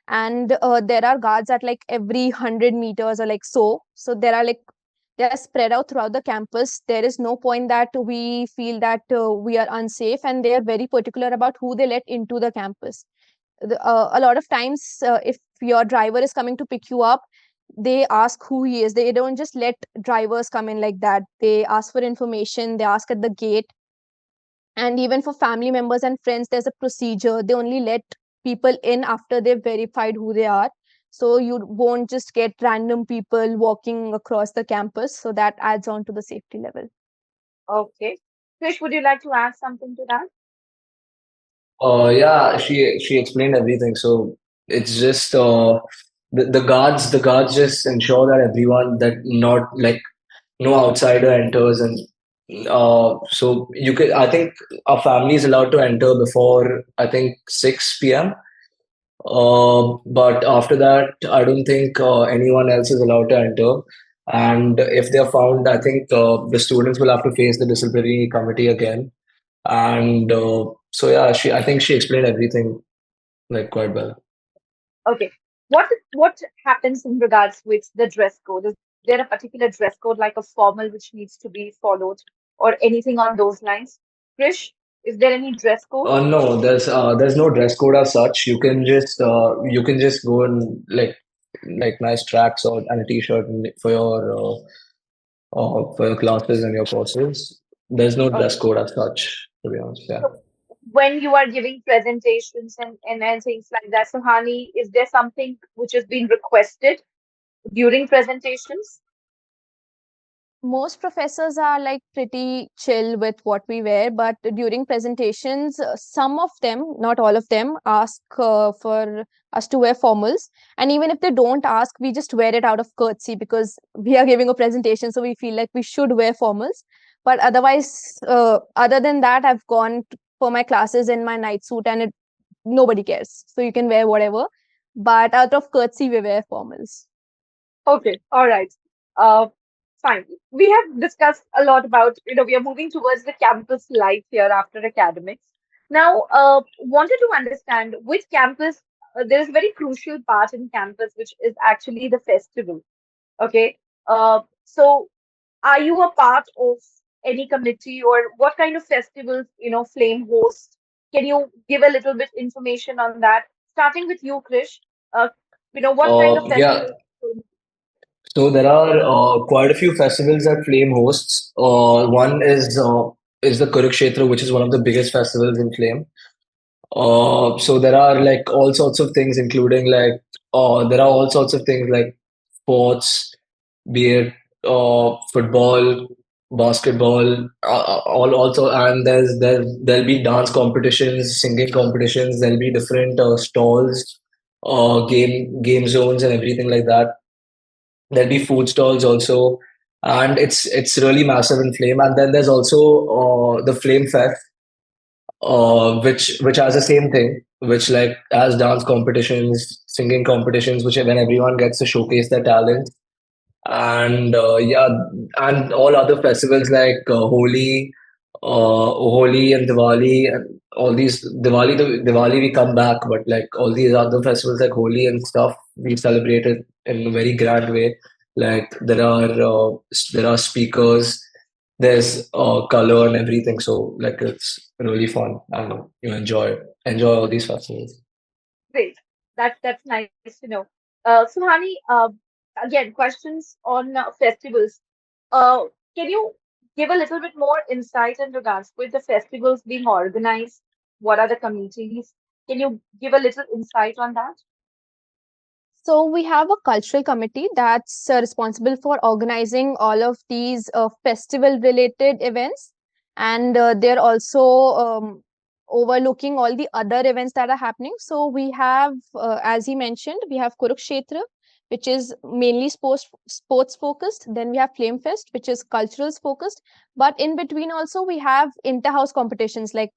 And there are guards at like every 100 meters or like so. So there are like they are spread out throughout the campus. There is no point that we feel that we are unsafe, and they are very particular about who they let into the campus. A lot of times, if your driver is coming to pick you up, they ask who he is. They don't just let drivers come in like that. They ask for information, they ask at the gate. And even for family members and friends, there's a procedure. They only let people in after they've verified who they are. So you won't just get random people walking across the campus. So that adds on to the safety level. Okay. Krish, would you like to add something to that? Yeah, she explained everything. So it's just the guards just ensure that everyone, that not like no outsider enters. And so you could, I think our family is allowed to enter before, I think, 6 p.m. But after that, I don't think anyone else is allowed to enter. And if they're found, I think the students will have to face the disciplinary committee again. And so yeah, I think she explained everything like quite well. Okay. What happens in regards with the dress code? Is there a particular dress code, like a formal, which needs to be followed, or anything on those lines? Krish, is there any dress code? No, there's no dress code as such. You can just go in like nice tracks or and a t-shirt for your classes and your courses. There's no dress Okay. code as such, to be honest. Yeah. So when you are giving presentations and things like that, so Hani, is there something which has been requested during presentations? Most professors are like pretty chill with what we wear, but during presentations, some of them, not all of them, ask for us to wear formals. And even if they don't ask, we just wear it out of courtesy because we are giving a presentation, so we feel like we should wear formals. But otherwise, other than that, I've gone for my classes in my night suit, and nobody cares. So you can wear whatever. But out of courtesy, we wear formals. Okay, all right. Uh, Fine. We have discussed a lot about, we are moving towards the campus life here after academics. Now, wanted to understand which campus, there is a very crucial part in campus, which is actually the festival. Okay. So are you a part of any committee, or what kind of festivals, Flame hosts? Can you give a little bit information on that? Starting with you, Krish. Uh, what kind of Yeah, festivals? so there are quite a few festivals that Flame hosts. One is the Kurukshetra, which is one of the biggest festivals in Flame. So there are like all sorts of things, including like there are all sorts of things like sports, be it football, basketball, also, and there'll be dance competitions, singing competitions. There'll be different stalls, game zones, and everything like that. There'll be food stalls also, and it's really massive in Flame. And then there's also the Flame Fest, which has the same thing, which like has dance competitions, singing competitions, which when everyone gets to showcase their talent, and yeah, and all other festivals like Holi and Diwali, and all these Diwali we come back, but like all these other festivals like Holi and stuff, we celebrate it in a very grand way. Like there are speakers, there's color and everything, so like it's really fun, and you enjoy all these festivals. Great. That's nice to know. Suhani, again, questions on festivals. Uh, can you give a little bit more insight in regards with the festivals being organized? What are the committees? Can you give a little insight on that? So we have a cultural committee that's responsible for organizing all of these festival related events, and they're also overlooking all the other events that are happening. So we have, as he mentioned, we have Kurukshetra, which is mainly sports focused. Then we have Flame Fest, which is culturals focused. But in between also we have inter-house competitions like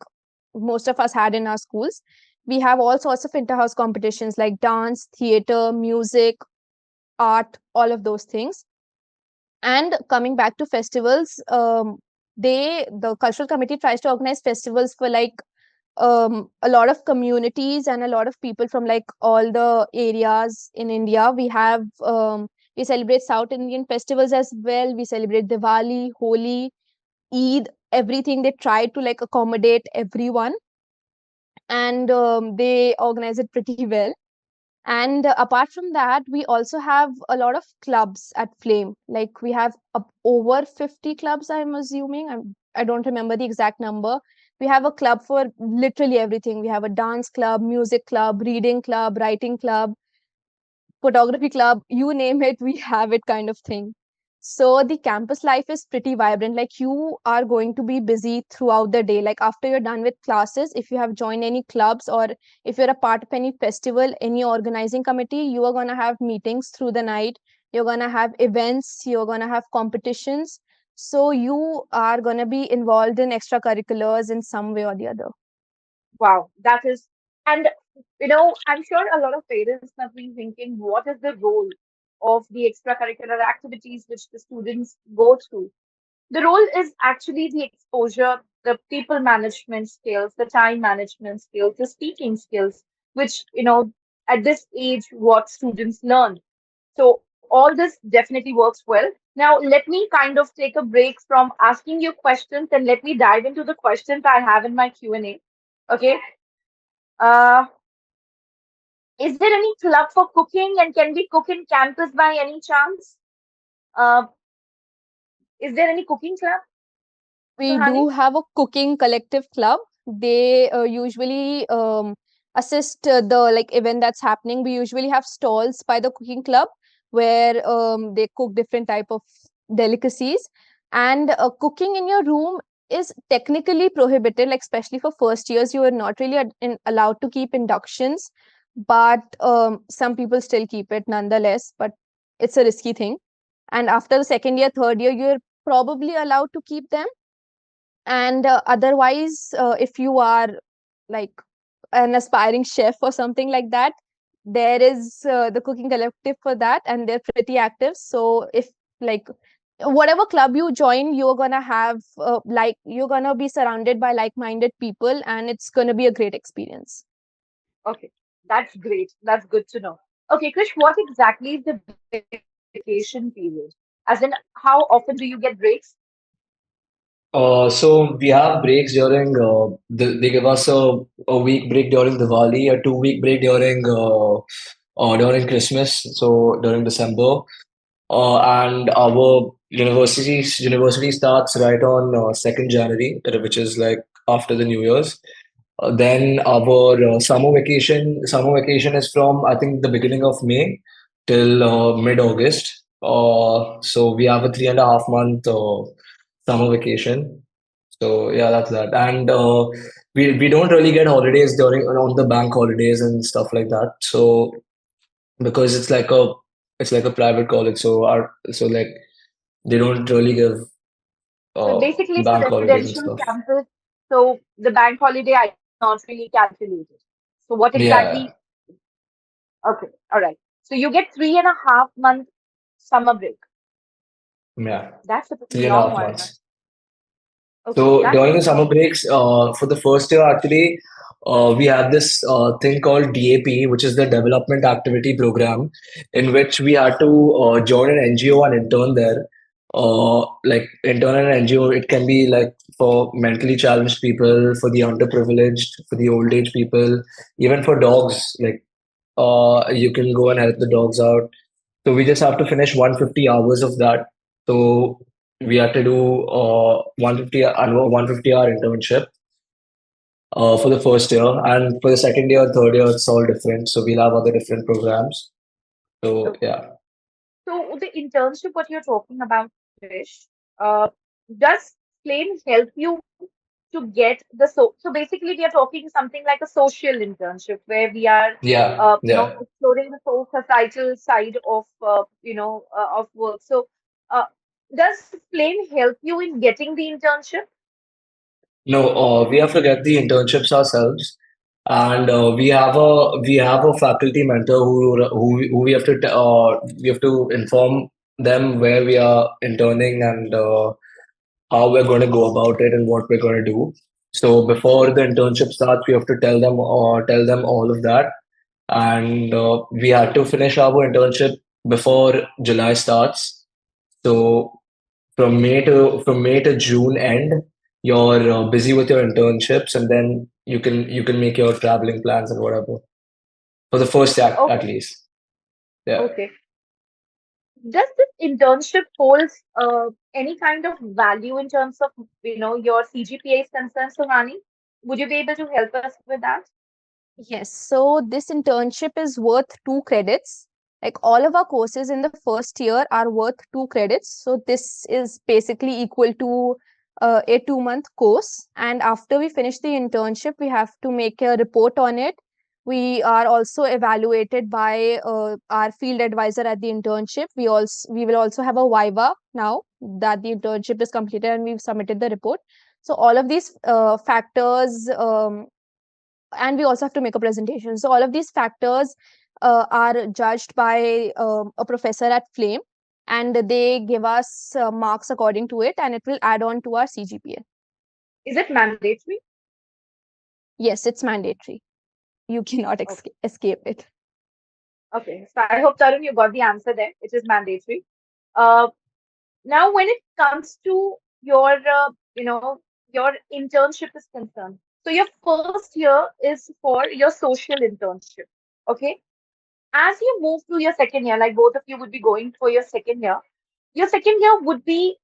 most of us had in our schools. We have all sorts of inter-house competitions like dance, theater, music, art, all of those things. And coming back to festivals, the cultural committee tries to organize festivals for like a lot of communities and a lot of people from like all the areas in India. We celebrate South Indian festivals as well. We celebrate Diwali, Holi, Eid, everything. They try to like accommodate everyone, and they organize it pretty well. And apart from that, we also have a lot of clubs at Flame. Like we have over 50 clubs, I'm assuming. I don't remember the exact number. We have a club for literally everything. We have a dance club, music club, reading club, writing club, photography club, you name it, we have it, kind of thing. So the campus life is pretty vibrant. Like you are going to be busy throughout the day. Like after you're done with classes, if you have joined any clubs or if you're a part of any festival, any organizing committee, you are going to have meetings through the night. You're going to have events, you're going to have competitions. So you are going to be involved in extracurriculars in some way or the other. Wow, that is, and I'm sure a lot of parents have been thinking, what is the role of the extracurricular activities which the students go through? The role is actually the exposure, the people management skills, the time management skills, the speaking skills, which, at this age, what students learn. So all this definitely works well. Now, let me kind of take a break from asking you questions and let me dive into the questions I have in my Q&A. Okay. Uh, is there any club for cooking, and can we cook in campus by any chance? Uh, is there any cooking club, We Suhani? do have a cooking collective club. They usually assist the like event that's happening. We usually have stalls by the cooking club where they cook different type of delicacies. And cooking in your room is technically prohibited, like especially for first years. You are not really allowed to keep inductions, but some people still keep it nonetheless. But it's a risky thing. And after the second year, third year, you're probably allowed to keep them. And otherwise, if you are like an aspiring chef or something like that, there is the cooking collective for that, and they're pretty active. So if like whatever club you join, you're gonna have you're gonna be surrounded by like-minded people, and it's gonna be a great experience. Okay, that's great. That's good to know. Okay, Krish, what exactly is the vacation period? As in, how often do you get breaks? So we have breaks during they give us a week break during Diwali, a 2 week break during Christmas, so during December. And our university starts right on 2nd January, which is like after the New Year's. Then our summer vacation is from I think the beginning of May till mid-August. So we have a 3.5 month summer vacation. So yeah, that's that. And we don't really get holidays during on the bank holidays and stuff like that. So because it's like a private college, so like they don't really give So uh basically, it's a bank holidays and residential stuff. campus. So the bank holiday I not really calculated. So what Yeah, exactly? Okay, all right. So you get 3.5 month summer break. yeah, That's a pretty three and a long half one. months. Okay, So that's during the pretty summer long. breaks, for the first year, actually, we have this thing called DAP, which is the Development Activity Program, in which we had to join an NGO and intern there. Like intern in an NGO, it can be like for mentally challenged people, for the underprivileged, for the old age people, even for dogs. Like you can go and help the dogs out. So we just have to finish 150 hours of that. So we had to do 150 hour internship for the first year, and for the second year, third year, it's all different. So we'll have other different programs. So Okay. yeah, So the internship, what you're talking about, Krish, uh, does Flame help you to get the so basically we are talking something like a social internship where we are yeah. exploring the whole societal side of of work. So uh, does Flame help you in getting the internship? No, we have to get the internships ourselves, and we have a faculty mentor who we have to inform them where we are interning and how we're going to go about it and what we're going to do. So before the internship starts, we have to tell them all of that, and we had to finish our internship before July starts. So from May to June end, you're busy with your internships, and then you can make your traveling plans and whatever for the first act at Okay, least. Yeah. okay. Does this internship hold any kind of value in terms of your CGPA is concerned, Suhani? Would you be able to help us with that? Yes, so this internship is worth 2 credits. Like all of our courses in the first year are worth 2 credits. So this is basically equal to a 2 month course. And after we finish the internship, we have to make a report on it. We are also evaluated by our field advisor at the internship. We will also have a viva now that the internship is completed and we've submitted the report. So all of these factors and we also have to make a presentation. So all of these factors are judged by a professor at Flame, and they give us marks according to it, and it will add on to our CGPA. Is it mandatory? Yes, it's mandatory. You cannot Okay. escape it. Okay. So I hope Tarun, you got the answer there. It is mandatory. Uh, Now, when it comes to your, your internship is concerned, so your first year is for your social internship. Okay. As you move to your second year, like both of you would be going for your second year would be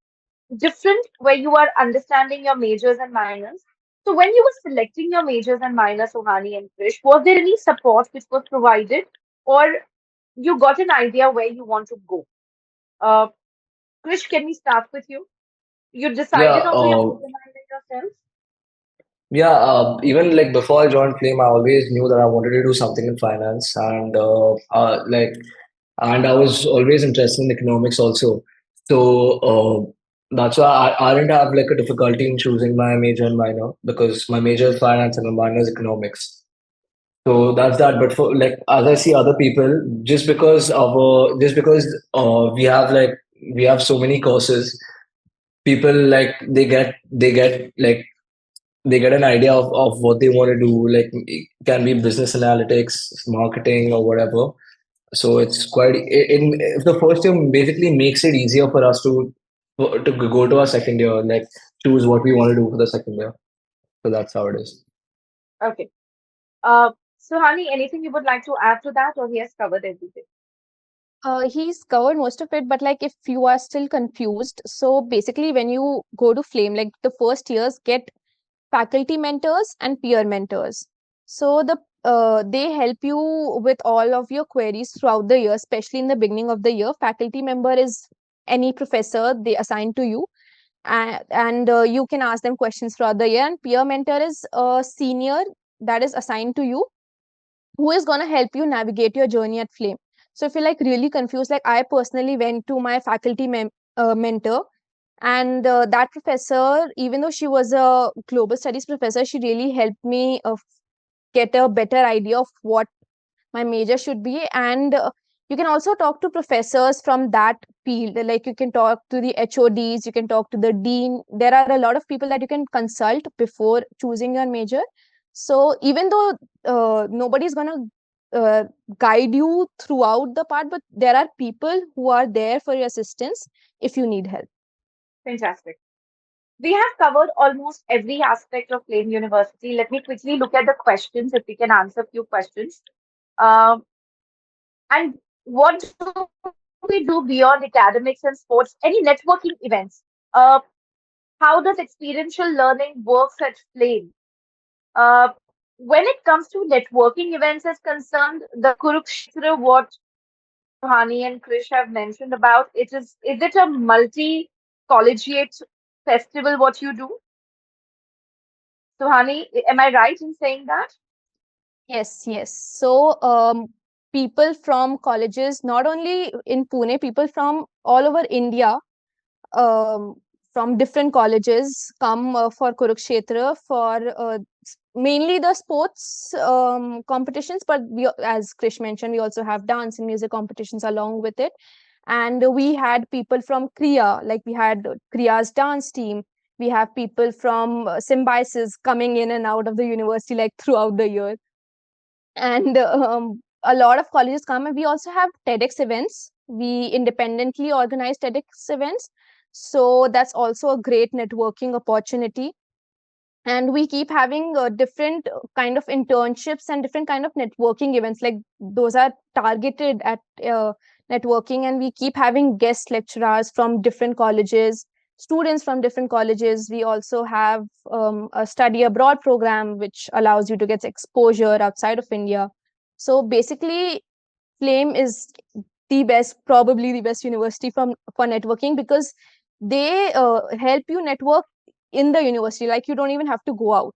different where you are understanding your majors and minors. So when you were selecting your majors and minors, Sohani and Krish, was there any support which was provided, or you got an idea where you want to go? Uh, Krish, can we start with you? You Yeah, decided on your major minor yourself? yeah. Even like before I joined Flame, I always knew that I wanted to do something in finance, and and I was always interested in economics also. So That's why I didn't have like a difficulty in choosing my major and minor because my major is finance and my minor is economics. So that's that. But for like as I see other people, just because we have so many courses, people like they get an idea of what they want to do. Like it can be business analytics, marketing, or whatever. So it's quite in if the first year basically makes it easier for us to go to our second year, like choose what we want to do for the second year. So that's how it is. Okay. So, Hani, anything you would like to add to that, or he has covered everything? He's covered most of it, but like if you are still confused, so basically when you go to Flame, like the first years get faculty mentors and peer mentors. So they help you with all of your queries throughout the year, especially in the beginning of the year. Faculty member is any professor they assign to you, and you can ask them questions throughout the year. And peer mentor is a senior that is assigned to you, who is going to help you navigate your journey at Flame. So if you're like really confused, like I personally went to my faculty mentor, and that professor, even though she was a global studies professor, she really helped me get a better idea of what my major should be. And you can also talk to professors from that field, like you can talk to the HODs, you can talk to the dean. There are a lot of people that you can consult before choosing your major. So even though nobody's going to guide you throughout the part, but there are people who are there for your assistance if you need help. Fantastic. We have covered almost every aspect of Flame University. Let me quickly look at the questions if we can answer a few questions. Um, and what do we do beyond academics and sports? Any networking events? Uh, how does experiential learning works at Flame? Uh, when it comes to networking events is concerned, the Kurukshetra, what Hani and Krish have mentioned about, is it a multi-collegiate festival what you do? So, Hani, am I right in saying that? Yes, yes. So, people from colleges, not only in Pune, people from all over India, um, from different colleges, come for Kurukshetra for mainly the sports competitions. But we, as Krish mentioned, we also have dance and music competitions along with it. And we had people from Kriya, like we had Kriya's dance team. We have people from Symbiosis coming in and out of the university like throughout the year. And a lot of colleges come, and we also have TEDx events. We independently organize TEDx events, so that's also a great networking opportunity. And we keep having different kind of internships and different kind of networking events, like those are targeted at networking. And we keep having guest lecturers from different colleges, students from different colleges. We also have a study abroad program which allows you to get exposure outside of India. So basically Flame is the best, probably the best university from for networking, because they help you network in the university, like you don't even have to go out.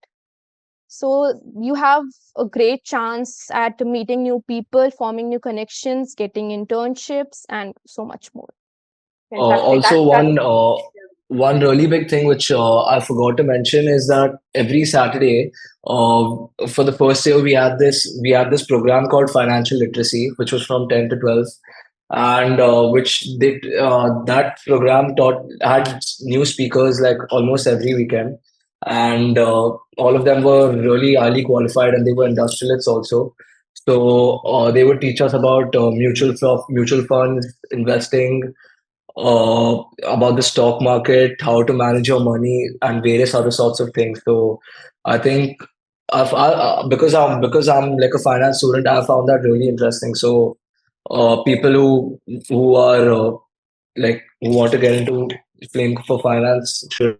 So you have a great chance at meeting new people, forming new connections, getting internships, and so much more. Fantastic. Also, That's one really big thing which I forgot to mention is that every Saturday, for the first year, we had this program called financial literacy, which was from 10 to 12, and which did that program taught had new speakers like almost every weekend, and all of them were really highly qualified, and they were industrialists also. So they would teach us about mutual funds, investing, about the stock market, how to manage your money, and various other sorts of things. So I think because I'm like a finance student, I found that really interesting. So people who are who want to get into playing for finance should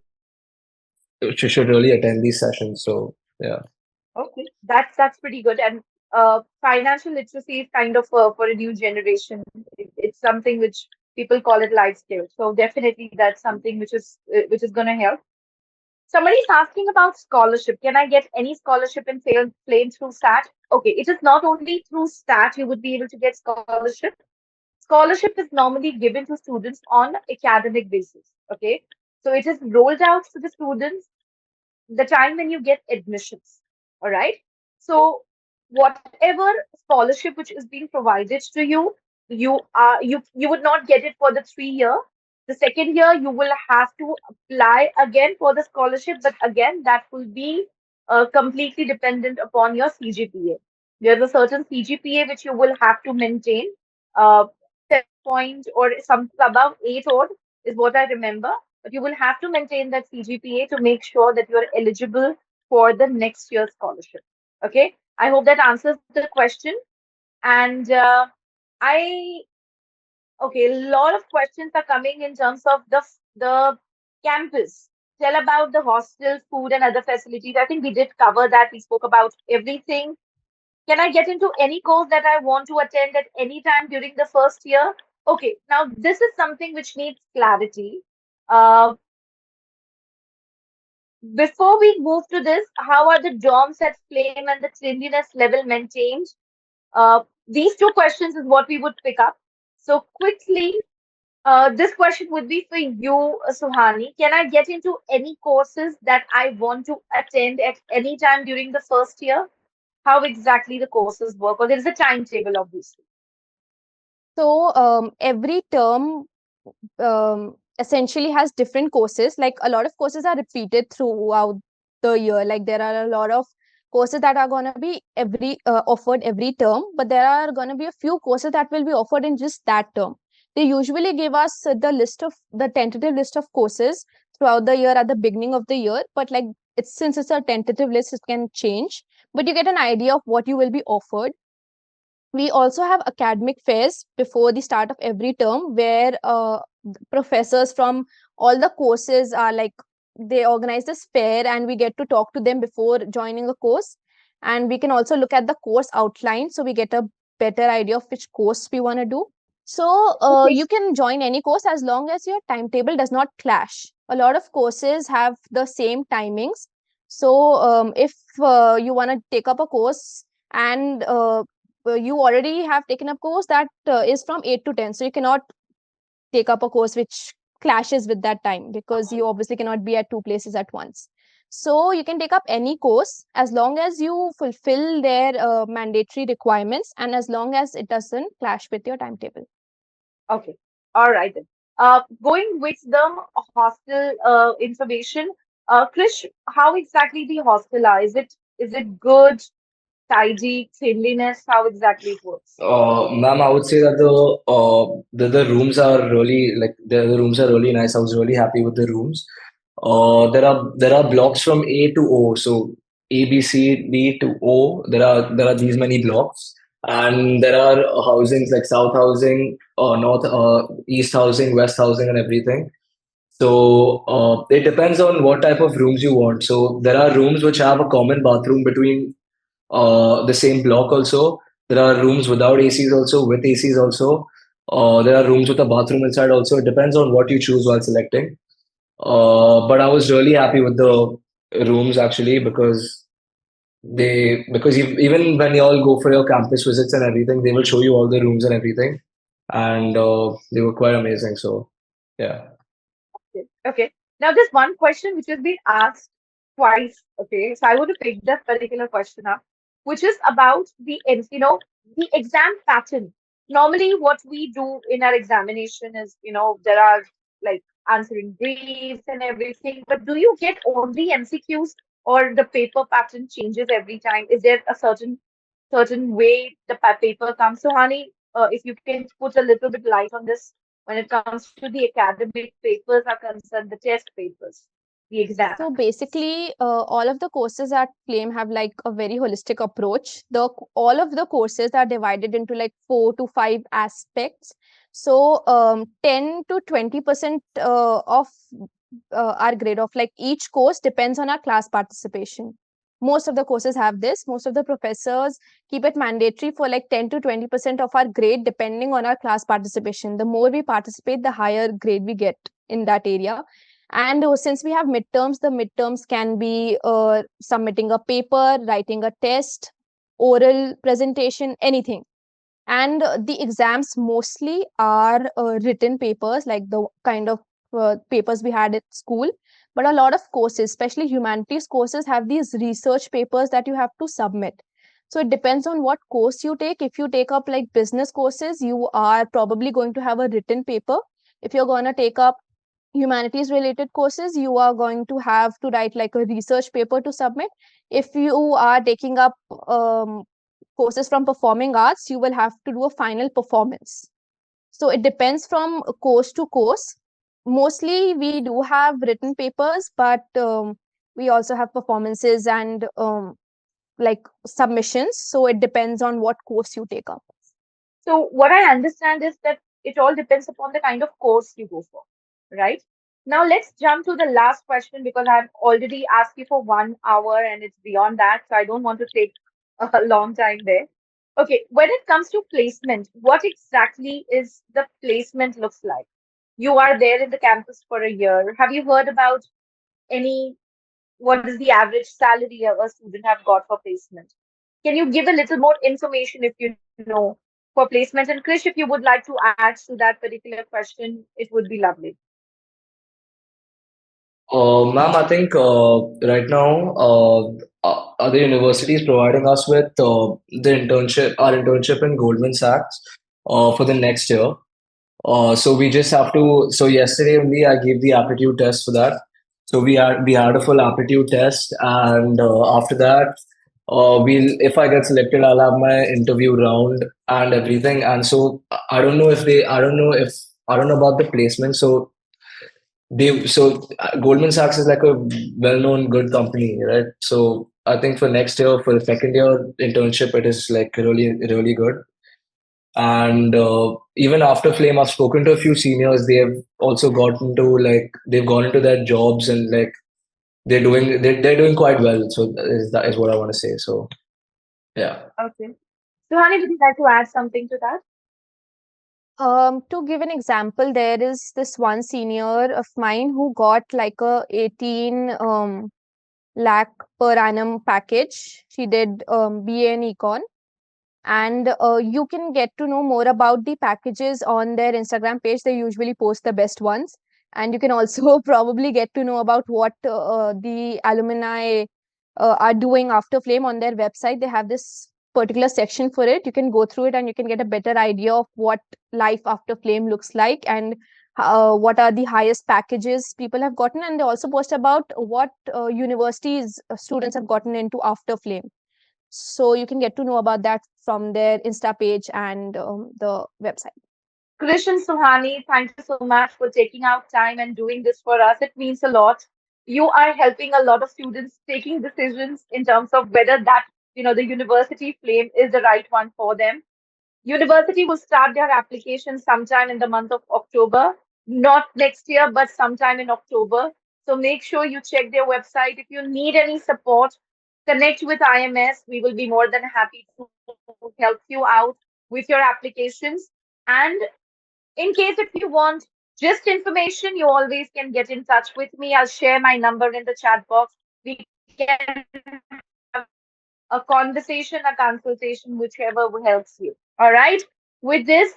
really attend these sessions. So yeah. okay. That's pretty good. And financial literacy is kind of for a new generation. It's something which people call it life skill. So definitely that's something which is going to help. Somebody's asking about scholarship. Can I get any scholarship in Flame through STAT? Okay, it is not only through STAT you would be able to get scholarship. Scholarship is normally given to students on academic basis. Okay, So it is rolled out to the students the time when you get admissions. All right. So whatever scholarship which is being provided to you, you would not get it for the 3 year. The second year you will have to apply again for the scholarship, but again that will be completely dependent upon your CGPA. There's a certain CGPA which you will have to maintain. 7 point or some above 8 odd is what I remember, but you will have to maintain that CGPA to make sure that you are eligible for the next year's scholarship. Okay, I hope that answers the question. And I okay, a lot of questions are coming in terms of the campus. Tell about the hostel, food, and other facilities. I think we did cover that. We spoke about everything. Can I get into any course that I want to attend at any time during the first year? Okay, now this is something which needs clarity. Uh, Before we move to this, how are the dorms at Flame and the cleanliness level maintained? These two questions is what we would pick up. So quickly, this question would be for you, Suhani. Can I get into any courses that I want to attend at any time during the first year? How exactly the courses work, or there is a timetable, obviously. So every term essentially has different courses. Like a lot of courses are repeated throughout the year. Like there are a lot of courses that are going to be offered every term, but there are going to be a few courses that will be offered in just that term. They usually give us the tentative list of courses throughout the year at the beginning of the year, but like since it's a tentative list, it can change, but you get an idea of what you will be offered. We also have academic fairs before the start of every term where professors from all the courses are like, they organize this fair and we get to talk to them before joining a course, and we can also look at the course outline so we get a better idea of which course we want to do. So Okay. you can join any course as long as your timetable does not clash. A lot of courses have the same timings. So if you want to take up a course and you already have taken up course that is from 8 to 10, so you cannot take up a course which clashes with that time, because you obviously cannot be at two places at once. So you can take up any course as long as you fulfill their mandatory requirements and as long as it doesn't clash with your timetable. Okay. All right then. Going with the hostel information, Krish, how exactly the hostel are? Is it good, tidy, cleanliness? How exactly it works? Ma'am, I would say that the rooms are really like the rooms are really nice. I was really happy with the rooms. There are blocks from A to O. So A, B, C, D to O. There are these many blocks, and there are housings like South housing, North, East housing, West housing, and everything. So it depends on what type of rooms you want. So there are rooms which have a common bathroom between the same block also. There are rooms without ACs also, with ACs also. There are rooms with a bathroom inside also. It depends on what you choose while selecting. But I was really happy with the rooms actually because even when you all go for your campus visits and everything, they will show you all the rooms and everything, and they were quite amazing. So yeah. Okay. Okay. Now, there's one question which has been asked twice. Okay, so I want to pick that particular question up, which is about the exam pattern. Normally, what we do in our examination is, there are like answering briefs and everything. But do you get only MCQs, or the paper pattern changes every time? Is there a certain way the paper comes? So, Hani, if you can put a little bit light on this when it comes to the academic papers are concerned, the test papers, the exam. So basically, all of the courses at Flame have like a very holistic approach. All of the courses are divided into like 4 to 5 aspects. So 10 to 20% of our grade of like each course depends on our class participation. Most of the courses have this. Most of the professors keep it mandatory for like 10 to 20% of our grade depending on our class participation. The more we participate, the higher grade we get in that area. And since we have midterms, the midterms can be submitting a paper, writing a test, oral presentation, anything. And the exams mostly are written papers, like the kind of papers we had at school, but a lot of courses, especially humanities courses, have these research papers that you have to submit. So it depends on what course you take. If you take up like business courses, you are probably going to have a written paper. If you're going to take up humanities related courses, you are going to have to write like a research paper to submit. If you are taking up courses from performing arts, you will have to do a final performance. So it depends from course to course. Mostly we do have written papers, but we also have performances and like submissions. So it depends on what course you take up. So what I understand is that it all depends upon the kind of course you go for, right? Now let's jump to the last question because I've already asked you for 1 hour and it's beyond that, so I don't want to take a long time there. Okay, when it comes to placement, what exactly is the placement looks like? You are there in the campus for a year. Have you heard about any, what is the average salary a student have got for placement? Can you give a little more information if you know for placement? And Krish, if you would like to add to that particular question, it would be lovely. Ma'am, I think right now other universities providing us with our internship in Goldman Sachs for the next year. So we just have to. So yesterday only I gave the aptitude test for that. So we had a full aptitude test, and after that, we'll if I get selected, I'll have my interview round and everything. And so I don't know about the placement. Goldman Sachs is like a well-known good company, right? So I think for next year, for the second year internship, it is like really really good. And even after Flame, I've spoken to a few seniors. They've gone into their jobs and like they're doing quite well. So that is what I want to say. So yeah. Okay. So, Hani, would you like to add something to that? To give an example, there is this one senior of mine who got like a 18 lakh per annum package. She did BA in Econ, and you can get to know more about the packages on their Instagram page. They usually post the best ones, and you can also probably get to know about what the alumni are doing after Flame on their website. They have this particular section for it. You can go through it and you can get a better idea of what life after Flame looks like, and what are the highest packages people have gotten. And they also post about what universities students have gotten into after Flame. So you can get to know about that from their Insta page and the website. Krish and Suhani, thank you so much for taking out time and doing this for us. It means a lot. You are helping a lot of students taking decisions in terms of whether that, the university Flame is the right one for them. University will start their application sometime in the month of October, not next year, but sometime in October. So make sure you check their website. If you need any support, connect with IMS. We will be more than happy to help you out with your applications. And in case if you want just information, you always can get in touch with me. I'll share my number in the chat box. We can have a conversation, a consultation, whichever helps you. All right. With this,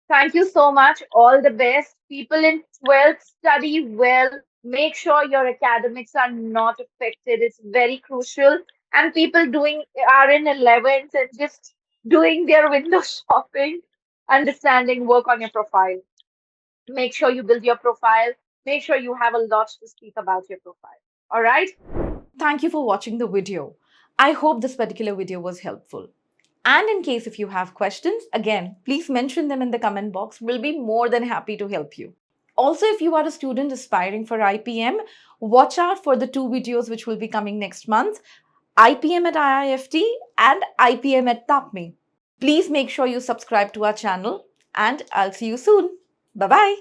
thank you so much. All the best. People in 12th, study well. Make sure your academics are not affected. It's very crucial. And people doing are in 11th and just doing their window shopping, understanding, work on your profile. Make sure you build your profile. Make sure you have a lot to speak about your profile. All right. Thank you for watching the video. I hope this particular video was helpful. And in case if you have questions, again, please mention them in the comment box. We'll be more than happy to help you. Also, if you are a student aspiring for IPM, watch out for the 2 videos which will be coming next month, IPM at IIFT and IPM at TAPME. Please make sure you subscribe to our channel and I'll see you soon. Bye-bye.